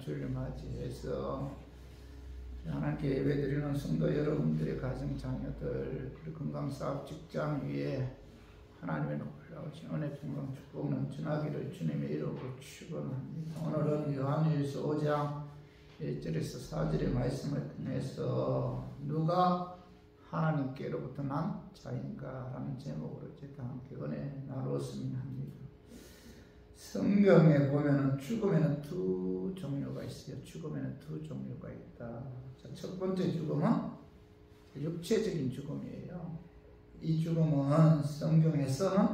주일 맞이해서 하나님께 예배드리는 성도 여러분들의 가정 자녀들, 그리고 건강 사업 직장 위에 하나님의 놀라우신 은혜 평강 축복 넘쳐나기를 주님의 이름으로 축원합니다. 오늘은 요한일서 5장 1절에서 4절의 말씀을 통해서 누가 하나님께로부터 난 자인가 라는 제목으로 제가 함께 은혜 나누었으면 합니다. 성경에 보면은 죽음에는 두 종류가 있어요. 죽음에는 두 종류가 있다. 자, 첫 번째 죽음은 육체적인 죽음이에요. 이 죽음은 성경에서는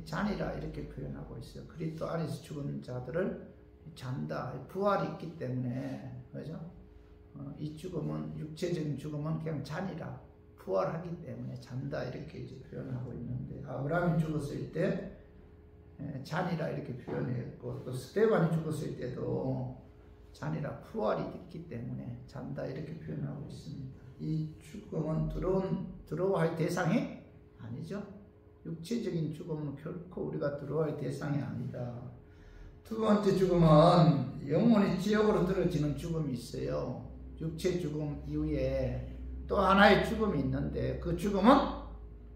잔이라 이렇게 표현하고 있어요. 그리스도 안에서 죽은 자들을 잔다, 부활이 있기 때문에, 그죠? 이 죽음은, 육체적인 죽음은 그냥 잔이라, 부활하기 때문에 잔다 이렇게 이제 표현하고 있는데, 아브라함이 죽었을 때 잔이라 이렇게 표현했고, 또 스데반이 죽었을 때도 잔이라 부활이 있기 때문에 잔다 이렇게 표현하고 있습니다. 이 죽음은 들어와야 할 대상이 아니죠. 육체적인 죽음은 결코 우리가 들어와야 할 대상이 아니다. 두 번째 죽음은 영혼이 지옥으로 떨어지는 죽음이 있어요. 육체 죽음 이후에 또 하나의 죽음이 있는데 그 죽음은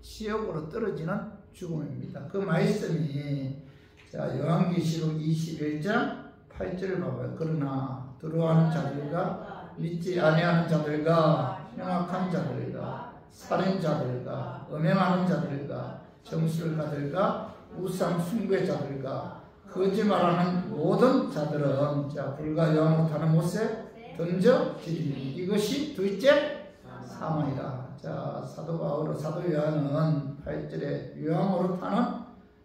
지옥으로 떨어지는 죽음입니다. 그 말씀이 자 요한계시록 21장 8절을 봐봐요. 그러나 들어가는 자들과 믿지 아니하는 자들과 흉악한 자들과 살인자들과 음행하는 자들과 정술가들과 우상 숭배자들과 거짓말하는 모든 자들은 자 불과 영으로 타는 못에 던져지리니 이것이 둘째 사망이다. 자 사도 바울 사도 요한은 8절에 유황으로 타는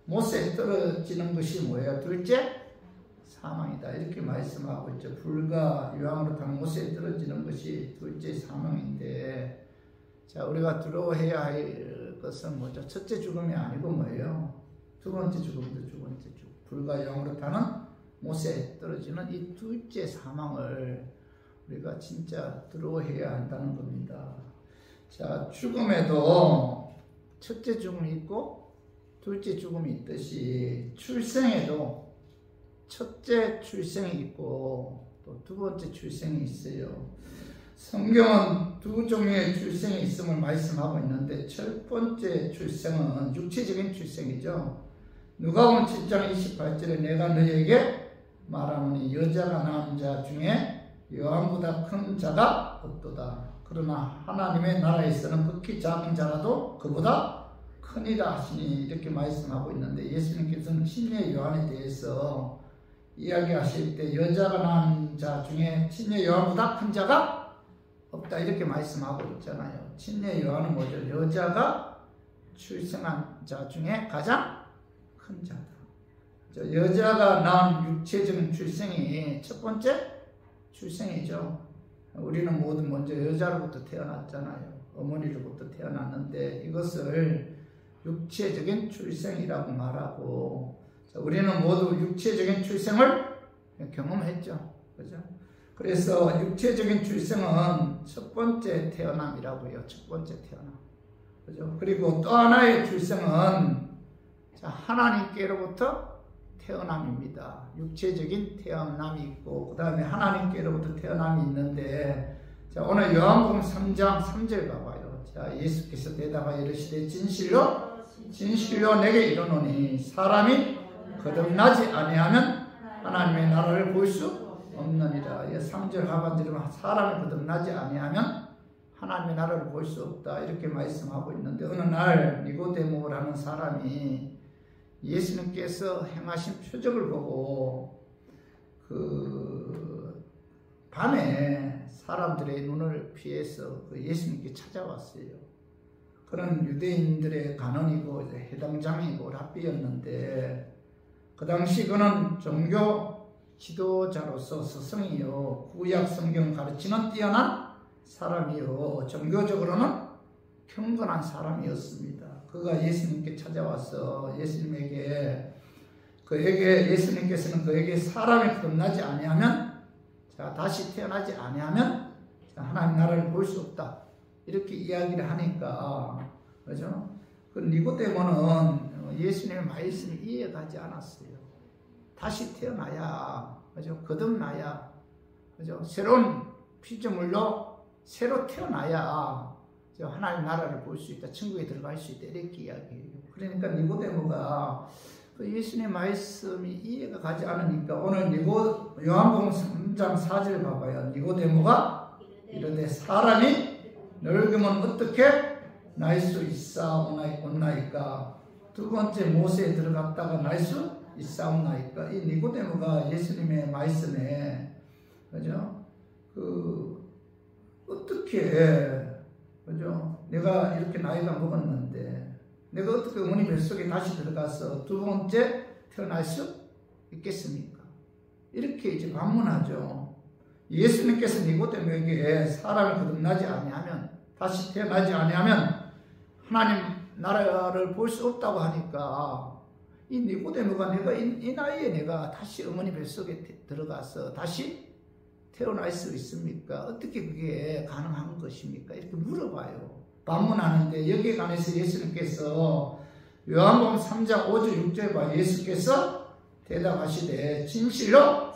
못에 떨어지는 것이 뭐예요? 둘째 사망이다 이렇게 말씀하고 있죠. 불과 유황으로 타는 못에 떨어지는 것이 둘째 사망인데, 자 우리가 두려워해야 할 것은 뭐죠? 첫째 죽음이 아니고 뭐예요? 두 번째 죽음도 두 번째 죽음. 불과 유황으로 타는 못에 떨어지는 이 둘째 사망을 우리가 진짜 두려워해야 한다는 겁니다. 자 죽음에도 첫째 죽음이 있고 둘째 죽음이 있듯이 출생에도 첫째 출생이 있고 또 두 번째 출생이 있어요. 성경은 두 종류의 출생이 있음을 말씀하고 있는데 첫 번째 출생은 육체적인 출생이죠. 누가복음 7장 28절에 내가 너희에게 말하노니 여자가 낳은 자 중에 요한보다 큰 자가 없도다. 그러나 하나님의 나라에서는 극히 작은 자라도 그보다 크니라 하시니 이렇게 말씀하고 있는데, 예수님께서는 친녀 요한에 대해서 이야기하실 때 여자가 낳은 자 중에 친녀 요한보다 큰 자가 없다 이렇게 말씀하고 있잖아요. 친녀 요한은 뭐죠? 여자가 출생한 자 중에 가장 큰 자다. 여자가 낳은 육체적인 출생이 첫 번째 출생이죠. 우리는 모두 먼저 여자로부터 태어났잖아요. 어머니로부터 태어났는데 이것을 육체적인 출생이라고 말하고, 우리는 모두 육체적인 출생을 경험했죠. 그죠? 그래서 육체적인 출생은 첫 번째 태어남이라고 해요. 첫 번째 태어남. 그죠? 그리고 또 하나의 출생은 하나님께로부터 태어남입니다. 육체적인 태어남이 있고 그 다음에 하나님께로부터 태어남이 있는데, 자 오늘 요한복음 3장 3절 봐봐요. 자 예수께서 대답하여 이르시되 진실로 내게 이르노니 사람이 거듭나지 아니하면 하나님의 나라를 볼 수 없느니라. 3절 하반절은 사람이 거듭나지 아니하면 하나님의 나라를 볼 수 없다 이렇게 말씀하고 있는데, 어느 날 니고데모라는 사람이 예수님께서 행하신 표적을 보고 그 밤에 사람들의 눈을 피해서 예수님께 찾아왔어요. 그런 유대인들의 간원이고 해당장이고 랍비였는데, 그 당시 그는 종교 지도자로서 스승이요 구약 성경 가르치는 뛰어난 사람이요 종교적으로는 경건한 사람이었습니다. 그가 예수님께 찾아와서 예수님께서는 그에게 사람이 거듭나지 아니하면, 자 다시 태어나지 아니하면 하나님 나라를 볼 수 없다 이렇게 이야기를 하니까, 그죠? 그 니고데모는 예수님의 말씀이 이해가지 않았어요. 다시 태어나야, 그죠? 거듭나야 그죠? 새로운 피조물로 새로 태어나야 하나님 나라를 볼 수 있다. 천국에 들어갈 수 있다. 이렇게 이야기해요. 그러니까 니고데모가 예수님의 말씀이 이해가 가지 않으니까 오늘 요한복음 3장 4절 봐봐요. 니고데모가 이르되 사람이 늙으면 어떻게 날 수 있사옵나이까. 두 번째 모세에 들어갔다가 날 수 있사옵나이까. 이 니고데모가 예수님의 말씀에 그죠? 어떻게 그죠? 내가 이렇게 나이가 먹었는데 내가 어떻게 어머니 뱃속에 다시 들어가서 두 번째 태어날 수 있겠습니까? 이렇게 이제 반문하죠. 예수님께서 니고데모에게 사람이 거듭나지 아니하면 다시 태어나지 아니하면 하나님 나라를 볼 수 없다고 하니까 이 니고데모가 내가 이 나이에 내가 다시 어머니 뱃속에 들어가서 다시 태어날 수 있습니까? 어떻게 그게 가능한 것입니까? 이렇게 물어봐요. 반문하는데 여기에 관해서 예수님께서 요한복음 3장 5절 6절 봐. 예수께서 대답하시되 진실로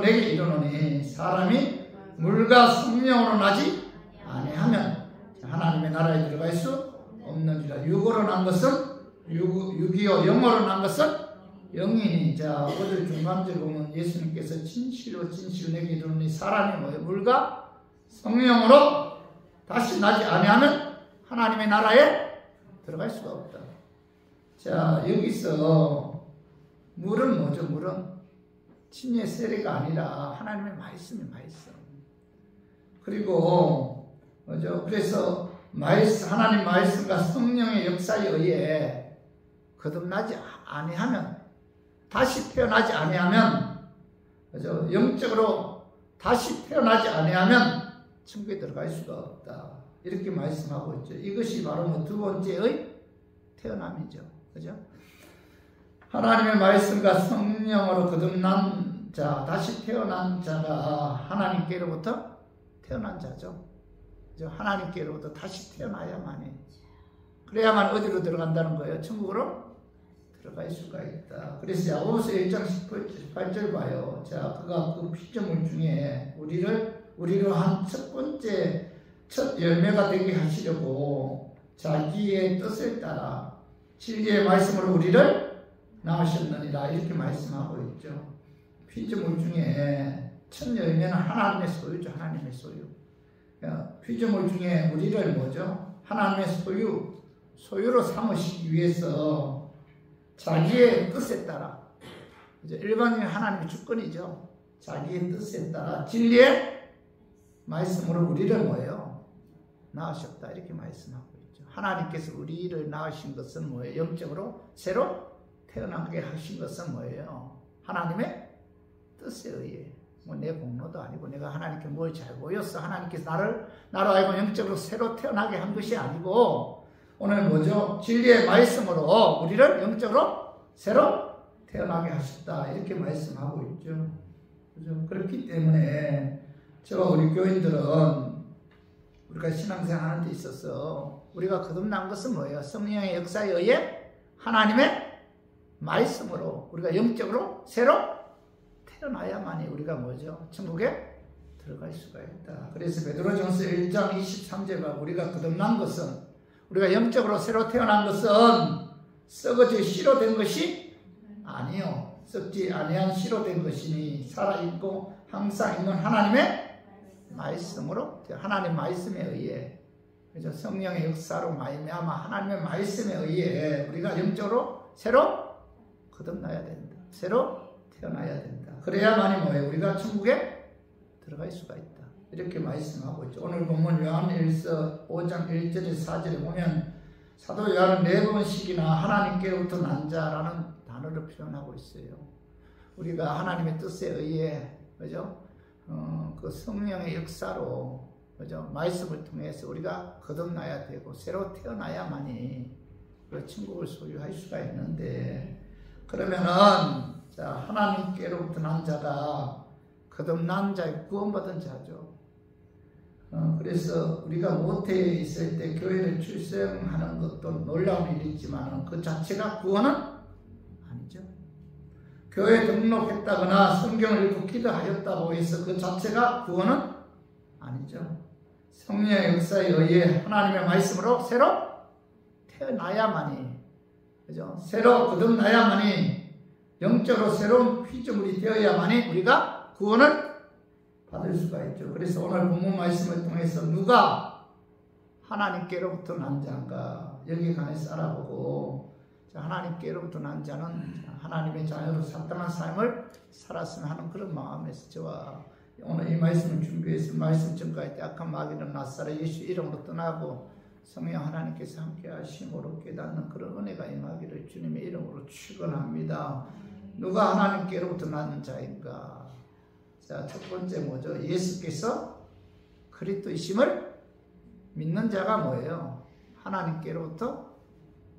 내게 이르노니 사람이 물과 성령으로 나지 아니하면 하나님의 나라에 들어갈 수 없느니라. 육으로 난 것은 육이요 영으로 난 것은 영이니. 자, 5절 중간절 보면 예수님께서 진실로 내게 이르노니 사람이 뭐예요? 물과 성령으로 다시 나지 아니하면 하나님의 나라에 들어갈 수가 없다. 자, 여기서 물은 뭐죠? 물은 침례 세례가 아니라 하나님의 말씀. 그리고 뭐죠? 그래서 하나님 말씀과 성령의 역사에 의해 거듭나지 아니하면 다시 태어나지 아니하면 그죠? 영적으로 다시 태어나지 아니하면 천국에 들어갈 수가 없다. 이렇게 말씀하고 있죠. 이것이 바로 두 번째의 태어남이죠. 그죠? 하나님의 말씀과 성령으로 거듭난 자, 다시 태어난 자가 하나님께로부터 태어난 자죠. 그죠? 하나님께로부터 다시 태어나야만이. 그래야만 어디로 들어간다는 거예요? 천국으로 들어갈 수가 있다. 그래서 야고보서 1장 18절 봐요. 자, 그가 그 피조물 중에 우리로 한 첫 열매가 되게 하시려고 자기의 뜻을 따라 진리의 말씀으로 우리를 낳으셨느니라. 이렇게 말씀하고 있죠. 피조물 중에 첫 열매는 하나님의 소유죠. 하나님의 소유. 피조물 중에 우리를 뭐죠? 하나님의 소유로 삼으시기 위해서 자기의 뜻에 따라, 일반적인 하나님의 주권이죠. 자기의 뜻에 따라 진리의 말씀으로 우리를 뭐예요? 낳으셨다. 이렇게 말씀하고 있죠. 하나님께서 우리를 낳으신 것은 뭐예요? 영적으로 새로 태어나게 하신 것은 뭐예요? 하나님의 뜻에 의해. 내 공로도 아니고 내가 하나님께 뭘 잘 보였어. 하나님께서 나로 알고 영적으로 새로 태어나게 한 것이 아니고 오늘 뭐죠? 진리의 말씀으로 우리를 영적으로 새로 태어나게 하셨다. 이렇게 말씀하고 있죠. 그죠? 그렇기 때문에 저와 우리 교인들은 우리가 신앙생활 하는 데 있어서 우리가 거듭난 것은 뭐예요? 성령의 역사에 의해 하나님의 말씀으로 우리가 영적으로 새로 태어나야만이 우리가 뭐죠? 천국에 들어갈 수가 있다. 그래서 베드로전서 1장 23절에 우리가 거듭난 것은 우리가 영적으로 새로 태어난 것은 썩어져 씨로 된 것이 아니요. 썩지 아니한 씨로 된 것이니 살아있고 항상 있는 하나님의 말씀으로 하나님 말씀에 의해 그래서 성령의 역사로 말미암아 하나님의 말씀에 의해 우리가 영적으로 새로 거듭나야 된다. 새로 태어나야 된다. 그래야만이 뭐예요? 우리가 천국에 들어갈 수가 있다. 이렇게 말씀하고 있죠. 오늘 보면 요한일서 5장 1절에서 4절에 보면 사도 요한은 4번씩이나 하나님께로부터 난 자라는 단어를 표현하고 있어요. 우리가 하나님의 뜻에 의해 그죠? 그 성령의 역사로 그죠? 말씀을 통해서 우리가 거듭나야 되고 새로 태어나야만이 그 천국을 소유할 수가 있는데 그러면은 자, 하나님께로부터 난 자가 거듭난 자의 구원받은 자죠. 그래서 우리가 모태에 있을 때 교회를 출생하는 것도 놀라운 일이지만 그 자체가 구원은 아니죠. 교회 등록했다거나 성경을 읽고 기도하셨다고 해서 그 자체가 구원은 아니죠. 성령의 역사에 의해 하나님의 말씀으로 새로 태어나야만이, 그죠? 새로 거듭나야만이, 영적으로 새로운 피조물이 되어야만이 우리가 구원을 받을 수가 있죠. 그래서 오늘 본문 말씀을 통해서 누가 하나님께로부터 난 자인가 여기에 관해서 알아보고, 하나님께로부터 난 자는 하나님의 자녀로 산뜻한 삶을 살았으면 하는 그런 마음에서 저와 오늘 이 말씀을 준비해서 말씀 전까지 악한 마귀는 나사렛 예수 이름으로 떠나고 성령 하나님께서 함께 하심으로 깨닫는 그런 은혜가 임하기를 주님의 이름으로 축원합니다. 누가 하나님께로부터 난 자인가? 자, 첫 번째 뭐죠? 예수께서 그리스도이심을 믿는 자가 뭐예요? 하나님께로부터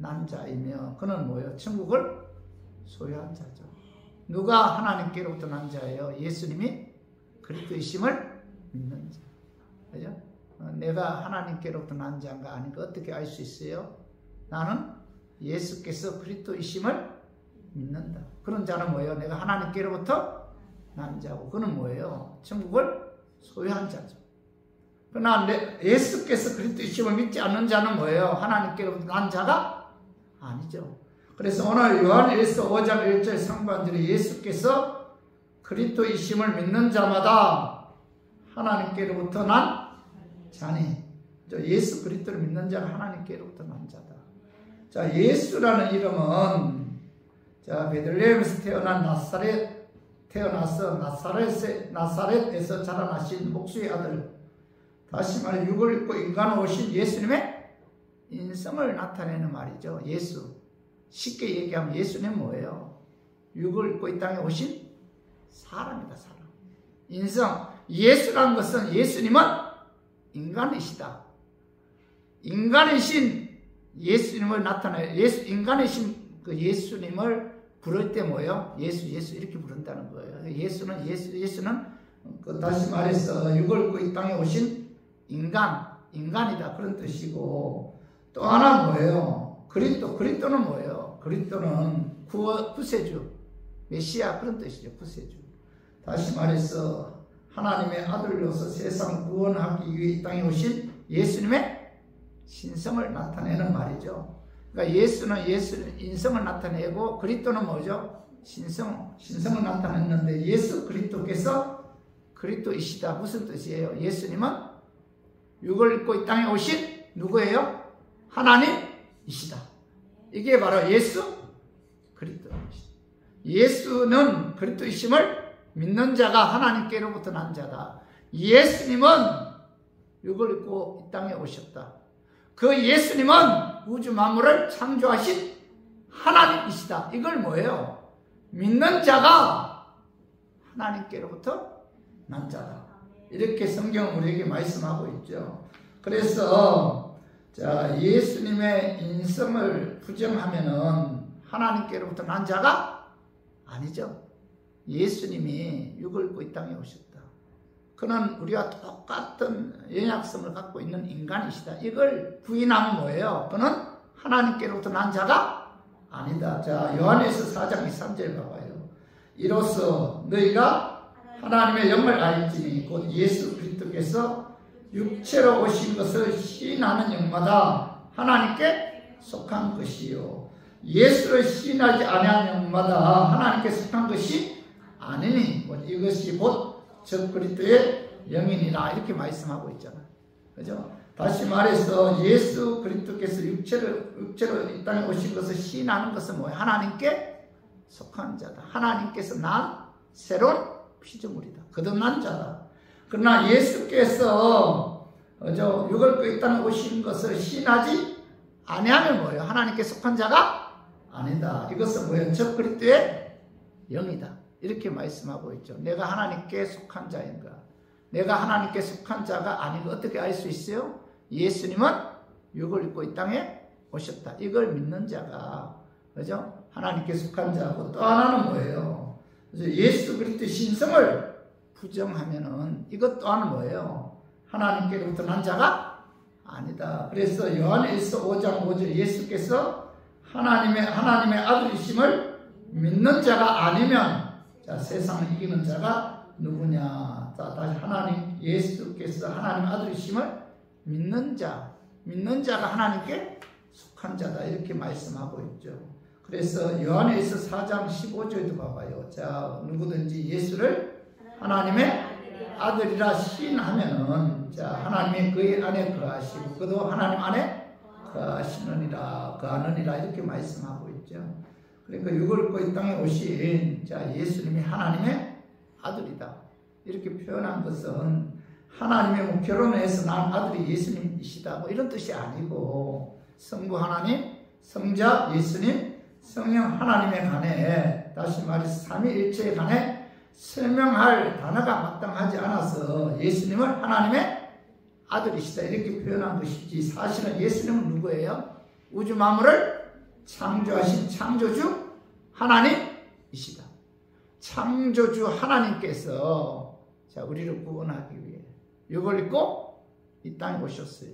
난 자이며 그는 뭐예요? 천국을 소유한 자죠. 누가 하나님께로부터 난 자예요? 예수님이 그리스도이심을 믿는 자. 그죠? 내가 하나님께로부터 난 자인가 아닌가 어떻게 알 수 있어요? 나는 예수께서 그리스도이심을 믿는다. 그런 자는 뭐예요? 내가 하나님께로부터 난 자고 그는 뭐예요? 천국을 소유한 자죠. 그러나 예수께서 그리스도이심을 믿지 않는 자는 뭐예요? 하나님께로부터 난 자가 아니죠. 그래서 오늘 요한일서 5장 1절 상반절에 예수께서 그리스도이심을 믿는 자마다 하나님께로부터 난 자니, 예수 그리스도를 믿는 자가 하나님께로부터 난 자다. 자, 예수라는 이름은 자, 베들레헴에서 태어나서 나사렛에서 자라나신 목수의 아들, 다시 말해 육을 입고 인간으로 오신 예수님의 인성을 나타내는 말이죠. 예수. 쉽게 얘기하면 예수는 뭐예요? 육을 입고 이 땅에 오신 사람이다. 사람. 인성. 예수라는 것은 예수님은 인간이시다. 인간이신 예수님을 나타내, 인간이신 그 예수님을 부를 때 뭐예요? 예수 이렇게 부른다는 거예요. 예수는 다시 말해서 육을 입고 이 땅에 오신 인간이다. 그런 뜻이고, 또 하나 뭐예요? 그리스도는 뭐예요? 그리스도는 구세주, 메시아 그런 뜻이죠. 구세주. 다시 말해서 하나님의 아들로서 세상 구원하기 위해 이 땅에 오신 예수님의 신성을 나타내는 말이죠. 그러니까 예수는 인성을 나타내고 그리스도는 뭐죠? 신성을 나타냈는데 예수 그리스도께서 그리스도이시다. 무슨 뜻이에요? 예수님은 육을 입고 이 땅에 오신 누구예요? 하나님이시다. 이게 바로 예수 그리스도이시다. 예수는 그리스도이심을 믿는 자가 하나님께로부터 난 자다. 예수님은 육을 입고 이 땅에 오셨다. 그 예수님은 우주 만물을 창조하신 하나님이시다. 이걸 뭐예요? 믿는 자가 하나님께로부터 난 자다. 이렇게 성경은 우리에게 말씀하고 있죠. 그래서 자, 예수님의 인성을 부정하면은 하나님께로부터 난 자가 아니죠. 예수님이 육을 입고 이 땅에 오셨다. 그는 우리와 똑같은 연약성을 갖고 있는 인간이시다. 이걸 부인하면 뭐예요? 그는 하나님께로부터 난 자가 아니다. 자, 요한에서 4장 23절 봐봐요. 이로써 너희가 하나님의 영을 알지니 곧 예수 그리스도께서 육체로 오신 것을 시인하는 영마다 하나님께 속한 것이요, 예수를 시인하지 아니한 영마다 하나님께 속한 것이 아니니 이것이 곧 적 그리스도의 영이니라. 이렇게 말씀하고 있잖아요. 그죠? 다시 말해서 예수 그리스도께서 육체로 이 땅에 오신 것을 시인하는 것은 뭐예요? 하나님께 속한 자다. 하나님께서 난 새로운 피조물이다. 거듭난 자다. 그러나 예수께서 육을 입고 이 땅에 오신 것을 시인하지 아니하면 뭐예요? 하나님께 속한 자가 아니다. 이것은 뭐예요? 적 그리스도의 영이다. 이렇게 말씀하고 있죠. 내가 하나님께 속한 자인가? 내가 하나님께 속한 자가 아니고 어떻게 알 수 있어요? 예수님은 육을 입고 이 땅에 오셨다. 이걸 믿는 자가, 그죠? 하나님께 속한 자고, 또 하나는 뭐예요? 예수 그리스도의 신성을 부정하면은 이것 또한 뭐예요? 하나님께로부터 난 자가 아니다. 그래서 요한일서 5장 5절 예수께서 하나님의 아들이심을 믿는 자가 아니면 자, 세상을 이기는 자가 누구냐? 자, 다시 하나님 예수께서 하나님 아들이심을 믿는 자가 하나님께 속한 자다 이렇게 말씀하고 있죠. 그래서 요한에서 4장 15절도 봐봐요. 자, 누구든지 예수를 하나님의 아들이라 시인하면은 자, 하나님이 그의 안에 거하시고 그도 하나님 안에 거하느니라 이렇게 말씀하고 있죠. 그러니까 육을 입고 이 땅에 오신 자, 예수님이 하나님의 아들이다 이렇게 표현한 것은 하나님의 뭐 결혼해서 난 아들이 예수님이시다 뭐 이런 뜻이 아니고 성부 하나님, 성자 예수님, 성령 하나님에 관해 다시 말해서 삼위일체에 관해 설명할 단어가 마땅하지 않아서 예수님을 하나님의 아들이시다 이렇게 표현한 것이지 사실은 예수님은 누구예요? 우주 만물을 창조하신 창조주 하나님이시다. 창조주 하나님께서 자, 우리를 구원하기 위해 육을 입고 이 땅에 오셨어요.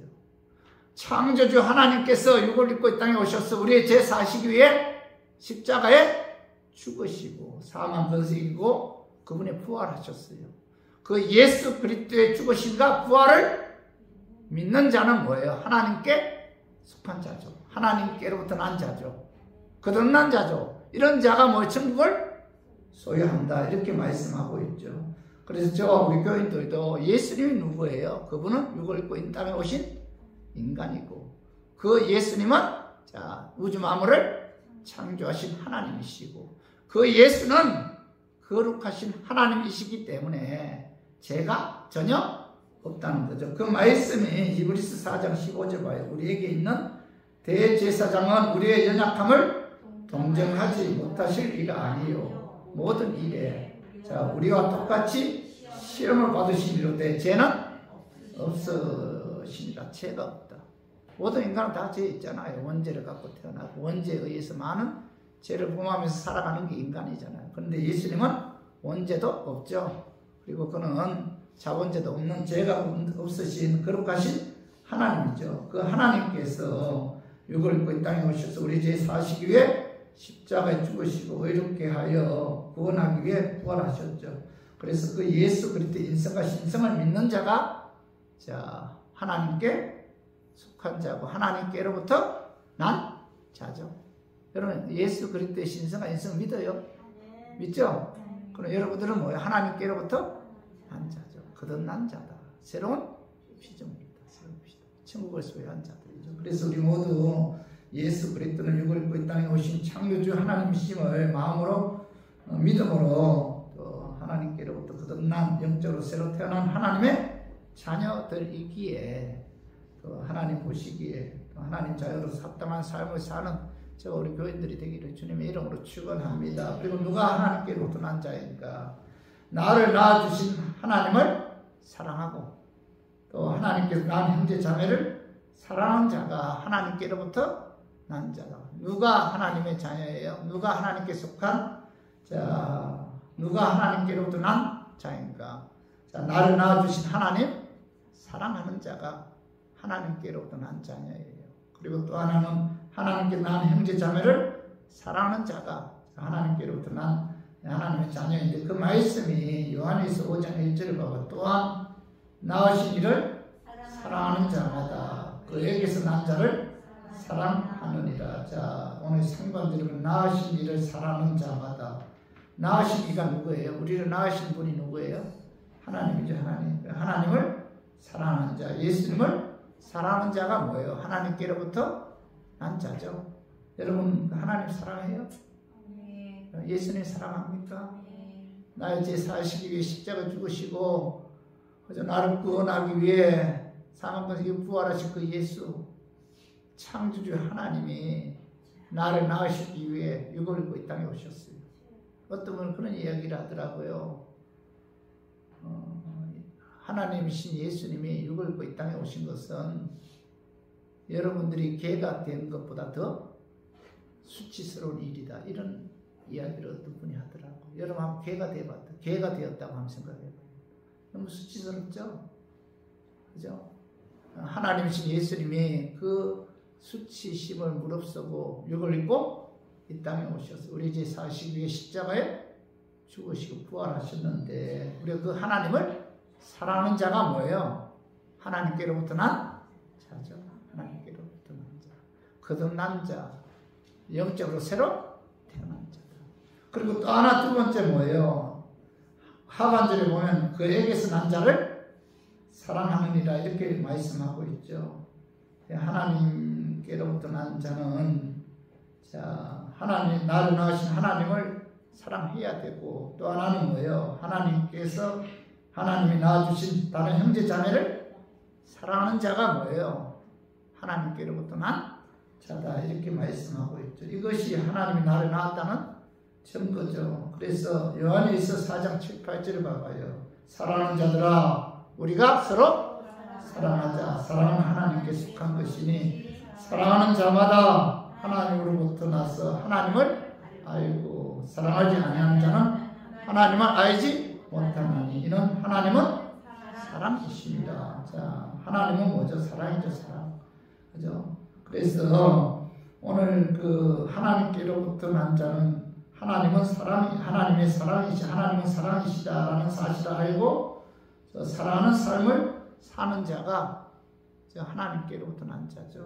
창조주 하나님께서 육을 입고 이 땅에 오셔서 우리의 죄 사시기 위해 십자가에 죽으시고 사망 권세 이기고 그분의 부활하셨어요. 그 예수 그리스도의 죽으심과 부활을 믿는 자는 뭐예요? 하나님께 속한 자죠. 하나님께로부터 난 자죠. 거듭난 자죠. 이런 자가 뭐 천국을 소유한다 이렇게 말씀하고 있죠. 그래서 우리 교인들도 예수님이 누구예요? 그분은 육을 입고 이 땅에 오신 인간이고 그 예수님은 자, 우주 만물을 창조하신 하나님이시고 그 예수는 거룩하신 하나님이시기 때문에 죄가 전혀 없다는 거죠. 그 말씀이 히브리서 4장 15절 봐요. 우리에게 있는 대제사장은 우리의 연약함을 동정하지 못하실 일 아니요 모든 일에 자, 우리와 똑같이 시험을 받으신 이로되 죄는 없으시니라. 죄가 없다. 모든 인간은 다 죄 있잖아요. 원죄를 갖고 태어나고 원죄에 의해서 많은 죄를 범하면서 살아가는 게 인간이잖아요. 그런데 예수님은 원죄도 없죠. 그리고 그는 자본죄도 없는 죄가 없으신 거룩하신 하나님이죠. 그 하나님께서 육을 입고 이 땅에 오셔서 우리 죄 사시기 위해 십자가에 죽으시고 의롭게 하여 구원하기 위해 부활하셨죠. 그래서 그 예수 그리스도의 인성과 신성을 믿는 자가 자, 하나님께 속한 자고 하나님께로부터 난 자죠. 여러분 예수 그리스도의 신성과 인성을 믿어요? 믿죠? 그럼 여러분들은 뭐예요? 하나님께로부터 난 자죠. 거듭난 자다. 새로운 피조물이다. 새로운 피조물. 천국을 소유한 자들이죠. 그래서 우리 모두 예수 그리스도는 육을 입고 이 땅에 오신 창조주 하나님이심을 마음으로 믿음으로 또 하나님께로부터 거듭난 영적으로 새로 태어난 하나님의 자녀들이기에 또 하나님 보시기에 또 하나님 자녀로서 합당한 삶을 사는 저 우리 교인들이 되기를 주님의 이름으로 축원합니다. 그리고 누가 하나님께로부터 난 자인가? 나를 낳아주신 하나님을 사랑하고 또 하나님께서 낳은 형제 자매를 사랑하는 자가 하나님께로부터 난 자다. 누가 하나님의 자녀예요? 누가 하나님께 속한 자, 누가 하나님께로부터 난 자인가? 자, 나를 낳아주신 하나님 사랑하는 자가 하나님께로부터 난 자녀예요. 그리고 또 하나는 하나님께 낳은 형제 자매를 사랑하는 자가 하나님께로부터 난 하나님의 자녀인데 그 말씀이 요한에서 5장 1절을 보고 또한 낳으신 이를 사랑하는 자마다 그에게서 난 자를 사랑하느니라. 자, 오늘 상관드리면 낳으신 이를 사랑하는 자마다 낳으신 이가 누구예요? 우리를 낳으신 분이 누구예요? 하나님이죠. 하나님을 사랑하는 자, 예수님을 사랑하는 자가 뭐예요? 하나님께로부터 난 자죠. 여러분 하나님 사랑해요? 예수님 사랑합니까? 나의 죄 사시기 위해 십자가 죽으시고 나를 구원하기 위해 사망권에서 부활하신 그 예수 창조주 하나님이 나를 낳으시기 위해 육을 입고 이 땅에 오셨어요. 어떤 분은 그런 이야기를 하더라고요. 하나님이신 예수님이 육을 입고 이 땅에 오신 것은 여러분들이 개가 된 것보다 더 수치스러운 일이다. 이런 이야기를 어떤 분이 하더라고요. 여러분 한번 개가 돼봤다. 개가 되었다고 한번 생각해봐요. 너무 수치스럽죠? 그죠? 하나님이신 예수님이 그 수치심을 무릅쓰고 육을 입고 이 땅에 오셔서 우리 죄 사시기 위해 십자가에 죽으시고 부활하셨는데 우리가 그 하나님을 사랑하는 자가 뭐예요? 하나님께로부터 난 자죠. 하나님께로부터 난 자. 거듭난 자. 영적으로 새로 태어난 자다. 그리고 또 하나 두 번째 뭐예요? 하반절에 보면 그에게서 난 자를 사랑하느니라 이렇게 말씀하고 있죠. 하나님께로부터 난 자는 자 하나님 나를 낳으신 하나님을 사랑해야 되고 또 하나는 뭐예요? 하나님께서 하나님이 낳아주신 다른 형제 자매를 사랑하는 자가 뭐예요? 하나님께로부터 난 자다 이렇게 말씀하고 있죠. 이것이 하나님이 나를 낳았다는 증거죠. 그래서 요한일서 4장 7, 8절을 봐봐요. 사랑하는 자들아 우리가 서로 사랑하자. 사랑은 하나님께 속한 것이니 사랑하는 자마다 하나님으로부터 나서 하나님을 알고 사랑하지 아니하는 자는 하나님을 알지 못하나니 이는 하나님은 사랑이십니다. 자, 하나님은 뭐죠? 사랑이죠, 사랑. 그죠? 그래서 오늘 그 하나님께로부터 난 자는 하나님은 하나님의 사랑이시, 하나님은 사랑이시다라는 사실을 알고 사랑하는 삶을 사는 자가 하나님께로부터 난 자죠.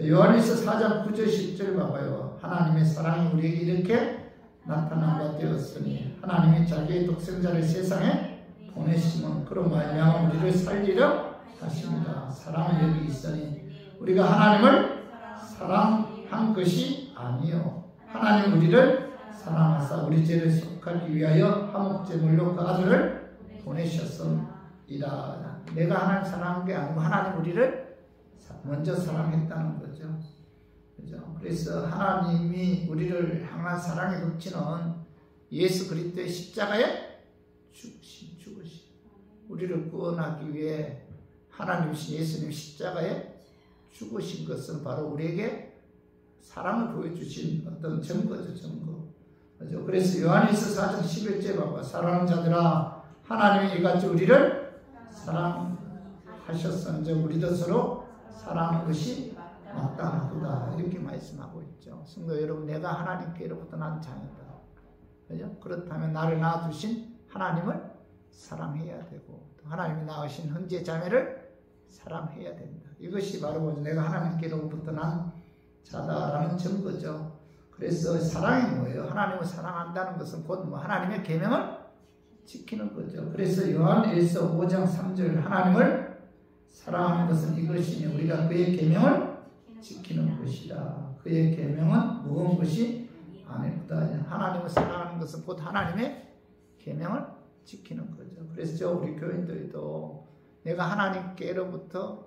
요한일서 4장 9절 10절 봐봐요. 하나님의 사랑이 우리에게 이렇게 나타난 바 되었으니 하나님이 자기의 독생자를 세상에 보내시면 그로 말미암아 우리를 살리려 하십니다. 사랑은 여기 있으니 우리가 하나님을 사랑한 것이 아니요 하나님 우리를 사랑하사 우리 죄를 속하기 위하여 화목제물로 그 아들을 보내셨음이라. 내가 하나님 사랑한 게 아니고 하나님 우리를 먼저 사랑했다는 거죠. 그죠? 그래서 하나님이 우리를 향한 사랑의 극치는 예수 그리스도의 십자가에 죽으신 우리를 구원하기 위해 하나님이신 예수님 십자가에 죽으신 것은 바로 우리에게 사랑을 보여주신 어떤 증거죠, 증거. 그죠? 그래서 요한일서 4장 11절 봐봐. 사랑하는 자들아 하나님이 이같이 우리를 사랑하셨은즉 우리도 서로 사랑하는 것이 마땅하도다 이렇게 말씀하고 있죠. 성도 여러분 내가 하나님께로부터 난 자녀다. 그죠? 그렇다면 나를 낳아주신 하나님을 사랑해야 되고 또 하나님이 낳으신 형제 자매를 사랑해야 된다. 이것이 바로 내가 하나님께로부터 난 자다라는 증거죠. 그래서 사랑이 뭐예요? 하나님을 사랑한다는 것은 곧 하나님의 계명을 지키는 거죠. 그래서 요한일서 5장 3절 하나님을 사랑하는 것은 이것이니 우리가 그의 계명을 지키는 것이다. 그의 계명은 무거운 것이 아닙니다. 하나님을 사랑하는 것은 곧 하나님의 계명을 지키는 거죠. 그래서 우리 교인들도 내가 하나님께로부터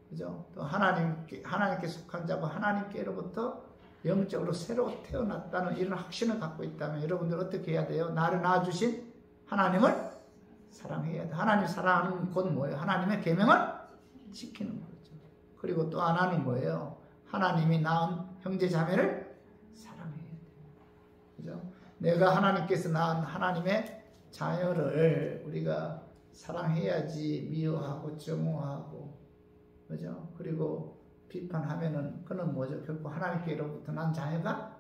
그죠? 또 하나님께 속한 자고 하나님께로부터 영적으로 새로 태어났다는 이런 확신을 갖고 있다면 여러분들 어떻게 해야 돼요? 나를 낳아주신 하나님을 사랑해야 돼. 하나님 사랑하는 곧 뭐예요? 하나님의 계명을 지키는 거죠. 그리고 또 하나는 뭐예요? 하나님이 낳은 형제 자매를 사랑해야 돼요. 그죠? 내가 하나님께서 낳은 하나님의 자녀를 우리가 사랑해야지 미워하고 증오하고 그죠? 그리고 비판하면은 그는 뭐죠? 결코 하나님께로부터 난 자녀가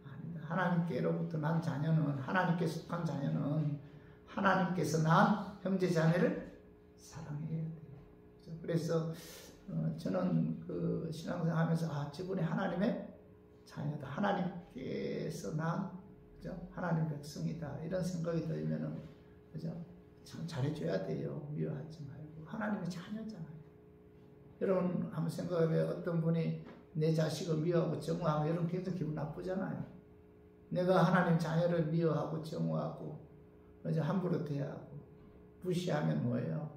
아니다. 하나님께로부터 난 자녀는 하나님께 속한 자녀는 하나님께서 낳은 형제 자매를 사랑해야 돼요. 그래서 저는 그 신앙생활 하면서 저분이 하나님의 자녀다. 하나님께서 낳은 그죠? 하나님 백성이다. 이런 생각이 들면은 그죠? 참 잘해줘야 돼요. 미워하지 말고. 하나님의 자녀잖아요. 여러분 한번 생각해봐요. 어떤 분이 내 자식을 미워하고 정오하면 여러분 굉장히 기분 나쁘잖아요. 내가 하나님 자녀를 미워하고 정오하고 그죠? 함부로 대하고 무시하면 뭐예요?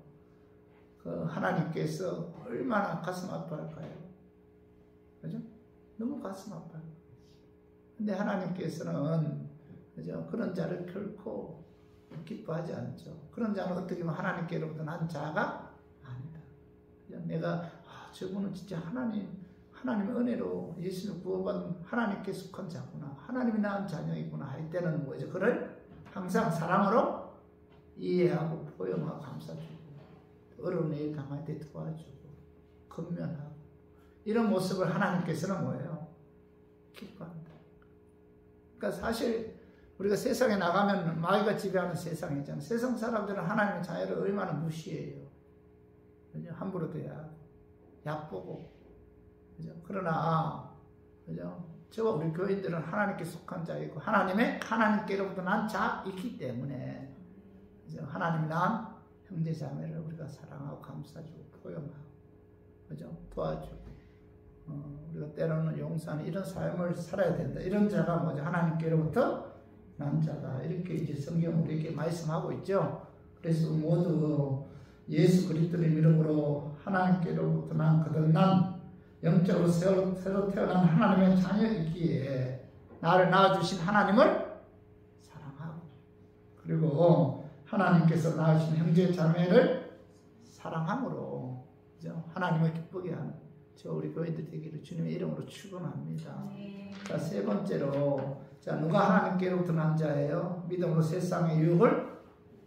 그 하나님께서 얼마나 가슴 아파할까요? 그죠? 너무 가슴 아파요. 근데 하나님께서는 그죠? 그런 자를 결코 기뻐하지 않죠. 그런 자는 어떻게 보면 하나님께로부터 난 자가 아니다. 그죠? 내가 저분은 진짜 하나님의 은혜로 예수를 구원받은 하나님께 속한 자구나. 하나님이 낳은 자녀이구나 할 때는 뭐죠? 그를 항상 사랑으로 이해하고 포용하고 감싸주고 어려운 일 당할 때 도와주고 근면하고 이런 모습을 하나님께서는 뭐예요? 기뻐한다. 그러니까 사실 우리가 세상에 나가면 마귀가 지배하는 세상이잖아요. 세상 사람들은 하나님의 자유를 얼마나 무시해요. 그죠? 함부로 돼야 얕보고. 그죠? 그러나 그죠? 저와 우리 교인들은 하나님께 속한 자이고 하나님께로부터 난 자이기 때문에 그죠? 하나님이 난 형제 자매를 우리가 사랑하고 감싸주고 포용하고 그죠? 도와주고 우리가 때로는 용서하는 이런 삶을 살아야 된다. 이런 자가 뭐죠? 하나님께로부터 난 자다. 이렇게 이제 성경 우리에게 말씀하고 있죠. 그래서 모두 예수 그리스도의 이름으로 하나님께로부터 난 거듭난 영적으로 새로 태어난 하나님의 자녀이기에 나를 낳아주신 하나님을 사랑하고 그리고 하나님께서 낳으신 형제 자매를 사랑함으로 그죠? 하나님을 기쁘게 하는 저 우리 교인들 되기를 주님의 이름으로 축원합니다. 자, 세 번째로 자 누가 하나님께로부터 난 자예요? 믿음으로 세상의 유혹을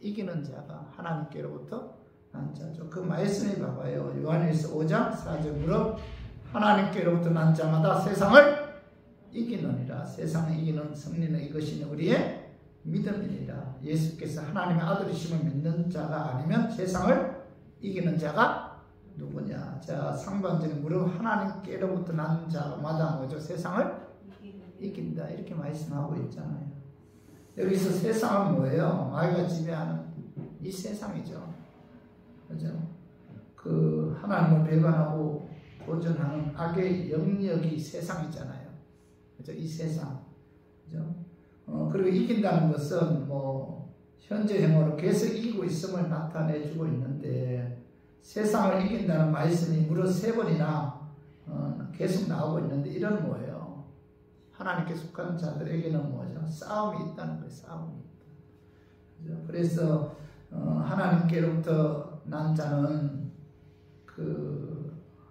이기는 자가 하나님께로부터 난 자죠. 그 말씀이 봐봐요. 요한일서 5장 4절 무릇 하나님께로부터 난 자마다 세상을 이기느니라. 세상을 이기는 승리는 이것이니 우리의 믿음이니라. 예수께서 하나님의 아들이심을 믿는 자가 아니면 세상을 이기는 자가 누구냐? 자, 상반절에 무릇 하나님께로부터 난 자마다 뭐죠? 세상을 이긴다. 이렇게 말씀하고 있잖아요. 여기서 세상은 뭐예요? 마귀가 지배하는 이 세상이죠. 그죠? 그 하나님을 배반하고 도전하는 악의 영역이 세상이잖아요. 그죠? 이 세상. 그죠? 그리고 이긴다는 것은 뭐 현재형으로 계속 이기고 있음을 나타내주고 있는데 세상을 이긴다는 말씀이 무려 3번이나 계속 나오고 있는데 이런 뭐예요? 하나님께 속한 자들에게는 뭐죠? 싸움이 있다는 거예요. 싸움이 있다. 그죠? 그래서 하나님께로부터 난 자는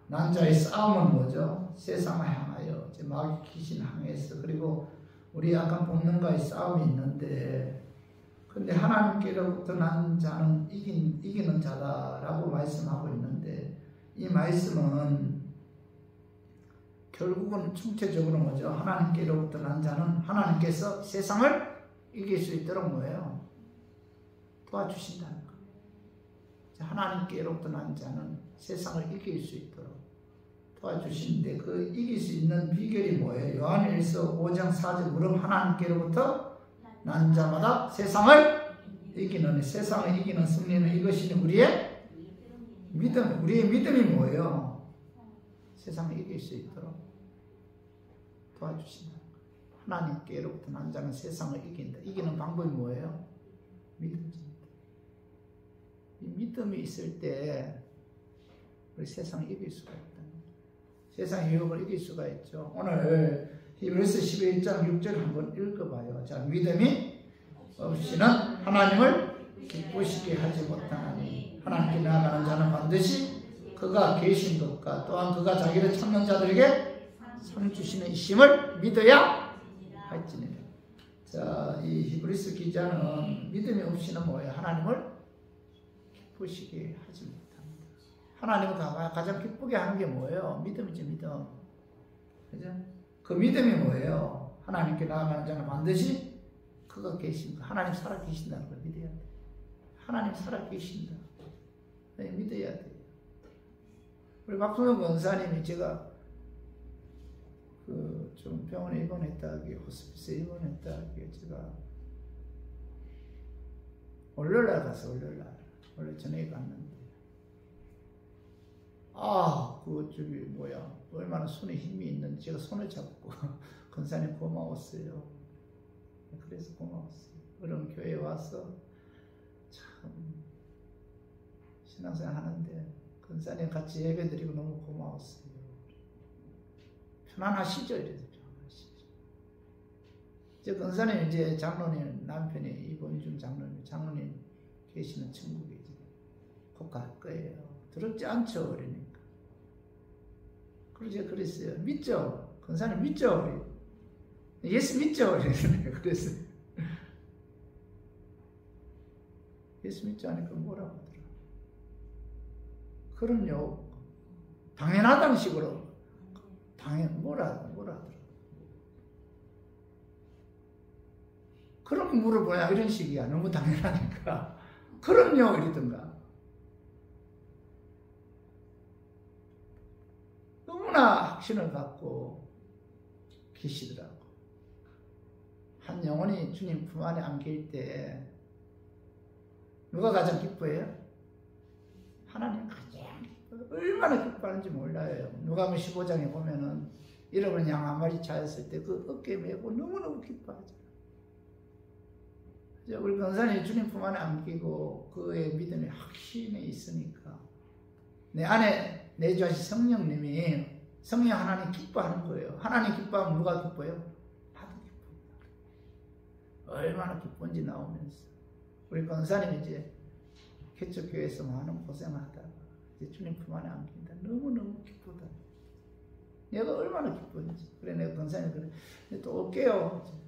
난 자의 싸움은 뭐죠? 세상을 향하여 마귀 귀신 향해서 그리고 우리 약간 본능과의 싸움이 있는데 근데 하나님께로부터 난 자는 이기는 자다라고 말씀하고 있는데 이 말씀은 결국은 총체적으로 뭐죠? 하나님께로부터 난 자는 하나님께서 세상을 이길 수 있도록 뭐예요? 도와주신다는 거예요. 하나님께로부터 난 자는 세상을 이길 수 있도록 도와주시는데 그 이길 수 있는 비결이 뭐예요? 요한일서 5장 4절 무릇 하나님께로부터 난 자마다 세상을 이기는 세상을 이기는 승리는 이것이 우리의 믿음. 우리의 믿음이 뭐예요? 세상을 이길 수 있도록 도와주신다. 하나님께로부터 난 자는 세상을 이긴다. 이기는 방법이 뭐예요? 믿음입니다. 이 믿음이 있을 때 우리 세상을 이길 수가 있다. 세상의 유혹을 이길 수가 있죠. 오늘 히브리서 11장 6절 한번 읽어봐요. 자, 믿음이 없이는 하나님을 기쁘시게 하지 못하나니 하나님께 나아가는 자는 반드시 그가 계신 것과 또한 그가 자기를 찾는 자들에게 상 주시는 이심을 믿어야 할지니라. 자, 이 히브리서 기자는 믿음이 없이는 뭐예요? 하나님을 기쁘시게 하지 못합니다. 하나님을 가장 기쁘게 하는 게 뭐예요? 믿음이지, 믿음. 그죠? 그 믿음이 뭐예요? 하나님께 나아가는 자는 반드시 그가 계십니다. 하나님 살아 계신다는 걸 믿어야 돼. 하나님 살아 계신다. 믿어야 돼. 우리 박성현 권사님이 제가 좀 병원에 입원했다기에 호스피스에 입원했다기에 제가 월요일날 가서 원래 저녁에 갔는데 얼마나 손에 힘이 있는지 제가 손을 잡고 권사님 고마웠어요. 그래서 고마웠어요. 어려운 교회에 와서 참 신앙생활 하는데 권사님 같이 예배 드리고 너무 고마웠어요. 편안하시죠? 이래서 편안하시죠. 이제 권사님 이제 장로님 남편이 이본중 장로님 계시는 천국에 이제 곧 갈 거예요. 더럽지 않죠? 그러니까. 그래서 제가 그랬어요. 믿죠? 권사님 믿죠? 예수 믿죠? 그래서 예수 믿지 않으니까 뭐라고 하더라. 그럼요. 당연하다는 식으로 뭐라 하더라. 묻고 물어보냐 이런 식이야. 너무 당연하니까. 그럼요 이러던가. 너무나 확신을 갖고 계시더라고. 한 영혼이 주님 품 안에 안길 때 누가 가장 기뻐해요? 하나님 가장 기뻐요. 얼마나 기뻐하는지 몰라요. 누가복음 15장에 보면은 잃어버린 양 한 마리 찾았을 때 그 어깨에 메고 너무너무 기뻐하죠. 우리 권사님 주님 품 안에 안기고 그의 믿음이 확신이 있으니까 내 안에 내주하신 성령님이 성령 하나님 기뻐하는 거예요. 하나님 기뻐하면 누가 기뻐요? 나도 기뻐요. 얼마나 기쁜지 나오면서 우리 권사님 이제 개척교회에서 많은 고생하다가 이제 주님 품 안에 안긴다. 너무너무 기쁘다. 내가 얼마나 기쁜지. 그래 내가 권사님 그래 또 올게요.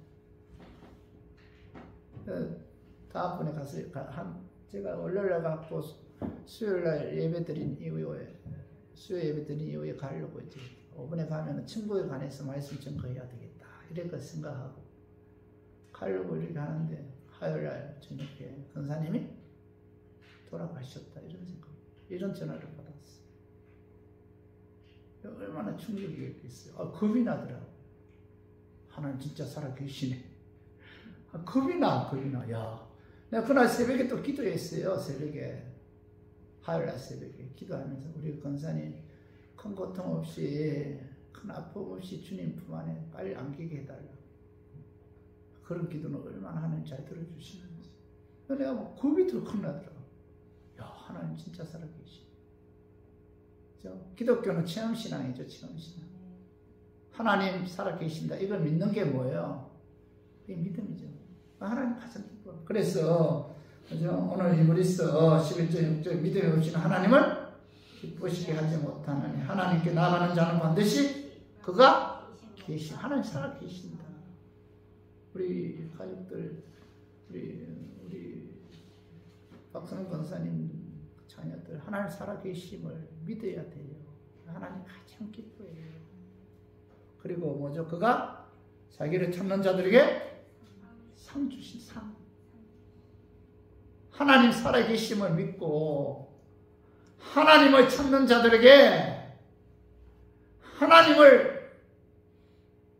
다음번에 가서 제가 월요일에 갖고 수요일날 예배 드린 이후에 수요 예배 드린 이후에 가려고 이제 5번에 가면은 천국에 관해서 말씀 전거해야 되겠다 이렇게 생각하고 가려고 이렇게 하는데 화요일날 저녁에 권사님이 돌아가셨다 이런 생각, 이런 전화를 받았어요. 얼마나 충격이었겠어요. 겁이 나더라고. 하나님 진짜 살아 계시네. 겁이 나. 야, 내가 그날 새벽에 또 기도했어요. 새벽에 화요일날 새벽에 기도하면서 우리 권사님 큰 고통 없이 큰 아픔 없이 주님 품 안에 빨리 안기게 해달라고. 그런 기도는 얼마나 하나님 잘 들어주시는지. 내가 막 겁이 들컥 나더라고. 야, 하나님 진짜 살아계시. 기독교는 체험신앙이죠. 체험신앙. 하나님 살아계신다. 이걸 믿는 게 뭐예요? 이게 믿음이죠. 하나님 가장 기뻐. 그래서 오늘 히브리서 11절 6절 믿음이 없이는 하나님을 기쁘시게 하지 못하느니 하나님께 나가는 자는 반드시 그가 계신 하나님 살아 계신다. 우리 가족들 우리 박성훈 권사님 자녀들 하나님 살아 계심을 믿어야 돼요. 하나님 가장 기뻐해요. 그리고 뭐죠? 그가 자기를 찾는 자들에게 상 주신 상. 하나님 살아계심을 믿고 하나님을 찾는 자들에게 하나님을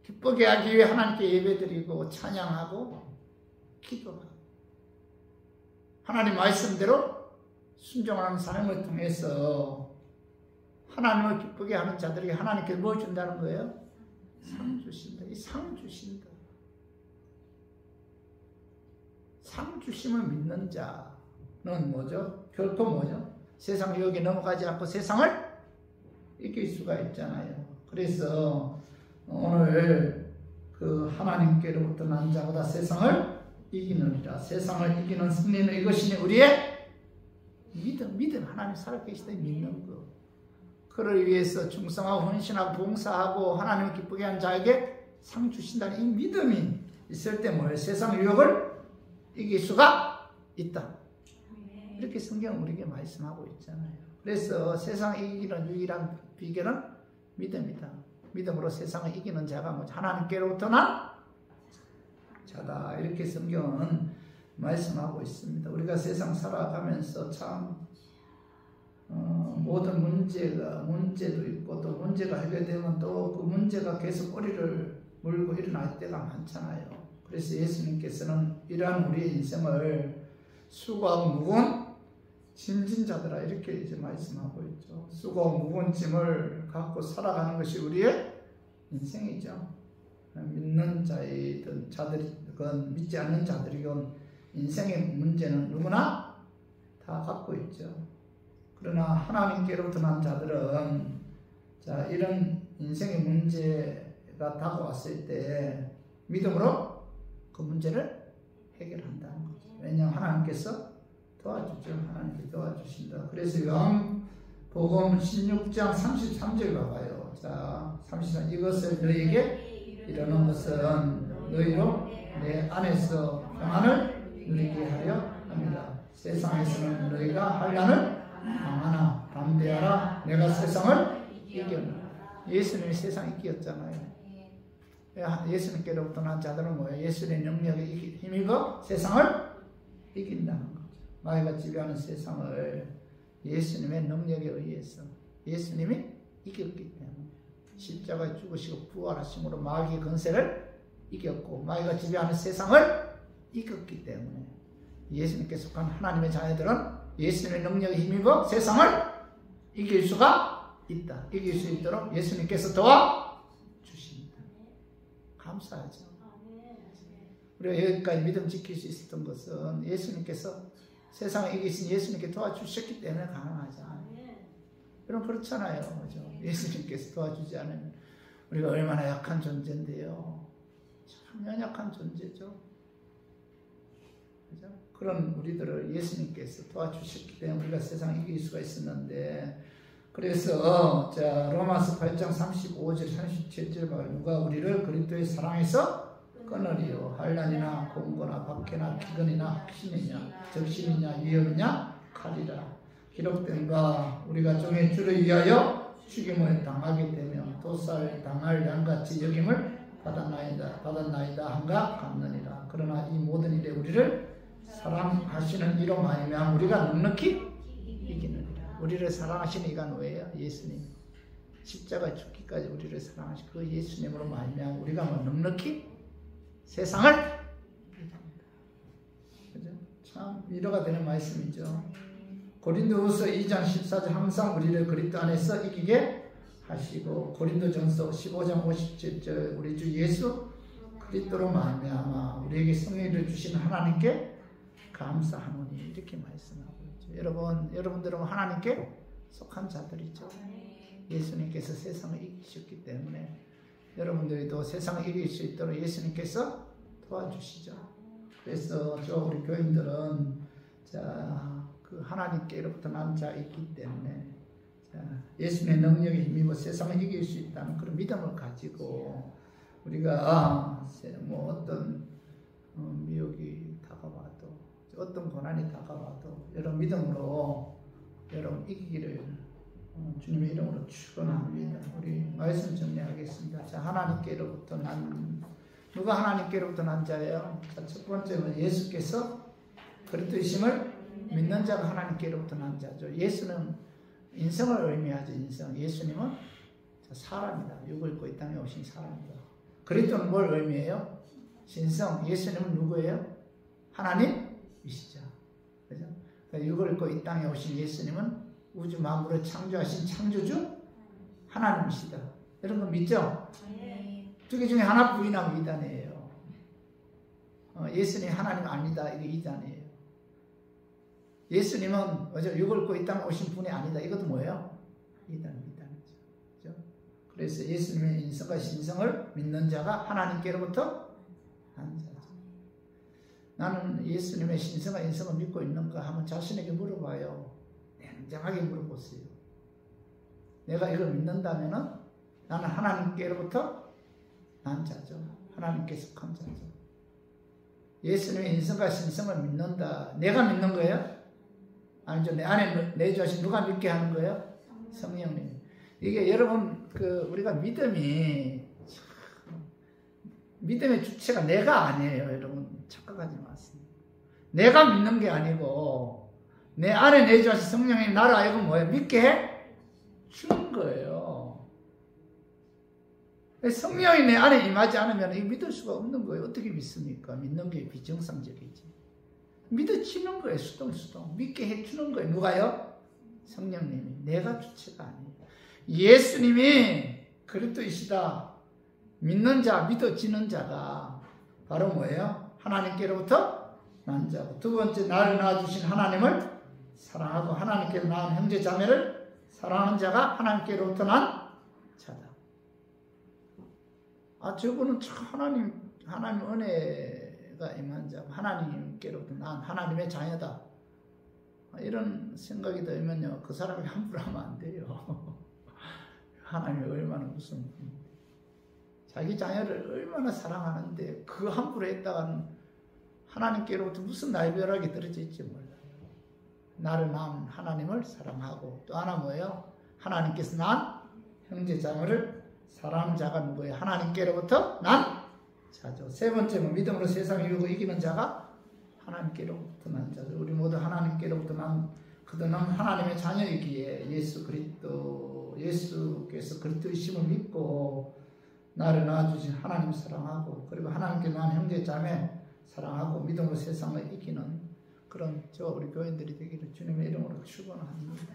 기쁘게 하기 위해 하나님께 예배드리고 찬양하고 기도하고 하나님 말씀대로 순종하는 삶을 통해서 하나님을 기쁘게 하는 자들에게 하나님께 뭘 준다는 거예요? 상 주신다. 이 상 주신다. 상 주심을 믿는 자는 뭐죠? 결코 뭐죠? 세상 유혹에 넘어가지 않고 세상을 이길 수가 있잖아요. 그래서 오늘 그 하나님께로부터 난 자보다 세상을 이기느니라. 세상을 이기는 승리는 이것이니 우리의 믿음 하나님 살아계시다 믿는 거. 그를 위해서 충성하고 헌신하고 봉사하고 하나님을 기쁘게 한 자에게 상 주신다는 이 믿음이 있을 때 뭐예요? 세상 유혹을 이길 수가 있다. 이렇게 성경은 우리에게 말씀하고 있잖아요. 그래서 세상을 이기는 유일한 비결은 믿음이다. 믿음으로 세상을 이기는 자가 뭐죠? 하나님께로부터 난 자다. 이렇게 성경은 말씀하고 있습니다. 우리가 세상 살아가면서 참 모든 문제도 있고 또 문제가 해결되면 또 그 문제가 계속 꼬리를 물고 일어날 때가 많잖아요. 그래서 예수님께서는 이러한 우리의 인생을 수고하고 무거운 짐진자들아 이렇게 이제 말씀하고 있죠. 수고하고 무거운 짐을 갖고 살아가는 것이 우리의 인생이죠. 믿는 자이든 자들이건 믿지 않는 자들이건 인생의 문제는 누구나 다 갖고 있죠. 그러나 하나님께로부터 난 자들은 자 이런 인생의 문제가 다가왔을 때 믿음으로 그 문제를 해결한다는 거죠. 왜냐하면 하나님께서 도와주죠. 하나님께 도와주신다. 그래서 요한복음 16장 33절 봐봐요. 자, 33 이것을 너희에게 이르는 것은 너희로 내 안에서 평안을 누리게 하려 합니다. 세상에서는 너희가 환난을 당하나 담대하라. 내가 세상을 이겼노라. 예수님이 세상 이겼잖아요. 예수님께로부터 난 자들은 뭐예요? 예수의 능력에 힘입어 세상을 이긴다는 거죠. 마귀가 지배하는 세상을 예수님의 능력에 의해서 예수님이 이겼기 때문에 십자가에 죽으시고 부활하심으로 마귀의 권세를 이겼고 마귀가 지배하는 세상을 이겼기 때문에 예수님께 속한 하나님의 자녀들은 예수님의 능력에 힘입어 세상을 이길 수가 있다. 이길 수 있도록 예수님께서 도와주십니다. 감사하죠. 우리가 여기까지 믿음 지킬 수 있었던 것은 예수님께서 세상을 이기신 예수님께 도와주셨기 때문에 가능하잖아요. 여러분 그렇잖아요. 그죠? 예수님께서 도와주지 않으면 우리가 얼마나 약한 존재인데요. 참 연약한 존재죠. 그죠? 그런 우리들을 예수님께서 도와주셨기 때문에 우리가 세상을 이길 수가 있었는데 그래서 자 로마서 8장 35절 37절 말 누가 우리를 그리스도의 사랑에서 끊으리요 환난이나 공고나 박해나 기근이나 힘이냐 적신이냐 위험이냐 칼이라 기록된 바 우리가 종의 주를 위하여 죽임을 당하게 되면 도살 당할 양같이 여김을 받았나이다 한가 같느니라. 그러나 이 모든 일에 우리를 사랑하시는 이로 말미암아 우리가 넉넉히 이기느니라. 우리를 사랑하시는 이가 뭐예요? 예수님. 십자가 죽기까지 우리를 사랑하신 그 예수님으로 말미암아 우리가 뭐 넉넉히 세상을 이깁니다. 그죠? 참 위로가 되는 말씀이죠. 고린도후서 2장 14절 항상 우리를 그리스도 안에서 이기게 하시고 고린도전서 15장 57절 우리 주 예수 그리스도로 말미암아 우리에게 성령을 주신 하나님께 감사하노니 이렇게 말씀하고 있죠. 여러분들은 하나님께 속한 자들이죠. 예수님께서 세상을 이기셨기 때문에 여러분들도 세상을 이길 수 있도록 예수님께서 도와주시죠. 그래서 우리 교인들은 그 하나님께로부터 난 자 있기 때문에 예수님의 능력에 힘입어 세상을 이길 수 있다는 그런 믿음을 가지고 우리가 뭐 어떤 미혹이 다가와도 어떤 고난이 다가와도 여러분 믿음으로 여러분 이기기를 주님의 이름으로 축원합니다. 우리 말씀 정리하겠습니다. 자, 하나님께로부터 누가 하나님께로부터 난 자예요? 자, 첫 번째는 예수께서 그리스도이심을 믿는 자가 하나님께로부터 난 자죠. 예수는 인성을 의미하죠. 인성. 예수님은 사람이다. 육을 입고 이 땅에 오신 사람이다. 그리스도는 뭘 의미해요? 신성. 예수님은 누구예요? 하나님이시죠. 그죠? 그러니까 육을 입고 이 땅에 오신 예수님은 우주 만물을 창조하신 창조주 하나님이시다. 여러분 믿죠? 두 개 중에 하나 부인하면 이단이에요. 예수님이 하나님 아니다. 이게 이단이에요. 예수님은 육을 입고 이 땅에 오신 분이 아니다. 이것도 뭐예요? 이단이죠. 그죠? 그래서 예수님의 인성과 신성을 믿는 자가 하나님께로부터 난 자죠. 나는 예수님의 신성과 인성을 믿고 있는가 하면 자신에게 물어봐요. 냉정하게 물어보세요. 내가 이걸 믿는다면은 나는 하나님께로부터 난 자죠. 하나님께 속한 자죠. 예수님의 인성과 신성을 믿는다. 내가 믿는 거예요? 아니죠. 내 안에 내주하신 누가 믿게 하는 거예요? 성령님. 이게 여러분 우리가 믿음의 주체가 내가 아니에요. 여러분 착각하지 마세요. 내가 믿는 게 아니고 내 안에 내주하신 성령이 나를 알고 뭐예요? 믿게 해 주는 거예요. 성령이 내 안에 임하지 않으면 믿을 수가 없는 거예요. 어떻게 믿습니까? 믿는 게 비정상적이지. 믿어지는 거예요. 수동. 믿게 해주는 거예요. 누가요? 성령님이. 내가 주체가 아니에요. 예수님이 그리스도이시다. 믿는 자, 믿어지는 자가 바로 뭐예요? 하나님께로부터 난 자고 두 번째 나를 낳아주신 하나님을 사랑하고 하나님께로 낳은 형제 자매를 사랑하는 자가 하나님께로부터 난 자다. 저분은 참 하나님 은혜가 임한 자고 하나님께로부터 난 하나님의 자녀다. 이런 생각이 들면요, 그 사람이 함부로 하면 안 돼요. 하나님이 얼마나 무슨 자기 자녀를 얼마나 사랑하는데 그 함부로 했다가는 하나님께로부터 무슨 날벼락이 떨어져 있지 몰라요. 나를 낳은 하나님을 사랑하고 또 하나 뭐예요? 하나님께서 낳은 형제 자매를 사랑하는 자가 누구예요? 하나님께로부터 난 자죠. 세 번째는 믿음으로 세상의 유혹을 이기는 자가 하나님께로부터 난 자죠. 우리 모두 하나님께로부터 난 그들은 하나님의 자녀이기에 예수께서 그리스도이심을 믿고 나를 낳아주신 하나님 사랑하고 그리고 하나님께 낳은 형제 자매 사랑하고 믿음으로 세상을 이기는 그런 저 우리 교인들이 되기를 주님의 이름으로 축원합니다.